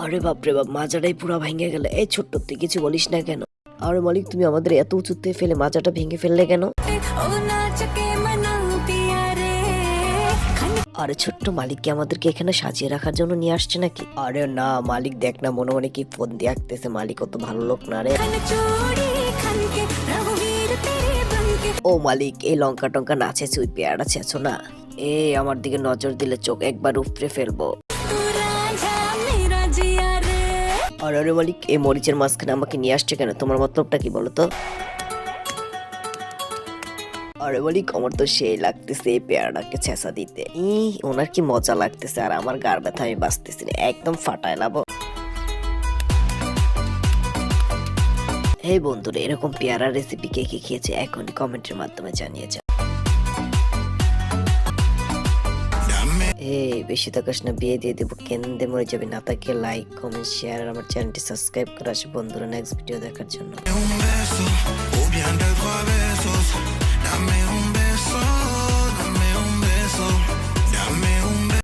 আরে বাপরে বাপ, মাজাটাই পুরো ভেঙে গেল। এই ছোট্ট, তুই কিছু বলিস না কেন? আরে মালিক, তুমি আমাদের এত উঁচুতে ফেলে মাজাটা ভেঙে ফেললে কেন? আরে ছোট্ট, মালিক কি আমাদেরকে এখানে সাজিয়ে রাখার জন্য নিয়ে আসছে নাকি? আরে না মালিক, দেখ না, মনে মনে কি ফোন দিয়ে আঁকতেছে। মালিক অত ভালো লোক না রে। ও মালিক, এই লঙ্কা টঙ্কা নাচেছে, ওই পেয়ারা ছেছো না। আমার দিকে নজর দিলে চোখ একবার উপড়ে ফেলবো। আরে আরে মালিক, এই মরিচের মাঝখানে আমাকে নিয়ে আসছে কেন? তোমার মতলবটা কি বলো তো? আরে মালিক, আমার তো সেই লাগতেছে এই পেয়ারাটাকে ছেঁচা দিতে। ওনার কি মজা লাগতেছে, আর আমার গার ব্যথা আমি বাঁচতেছি না, একদম ফাটায় লাবো। এই বন্ধুরা, এরকম পেয়ারা রেসিপি কে কে খেয়েছে এখনই কমেন্টের মাধ্যমে জানিয়ে যাও। বেশি থাকাস না, বিয়ে দিয়ে দেবো, কেন্দে মরে যাবে। না তাকে লাইক কমেন্ট শেয়ার আর আমার চ্যানেলটি সাবস্ক্রাইব করে আসে বন্ধুরা নেক্সট ভিডিও দেখার জন্য।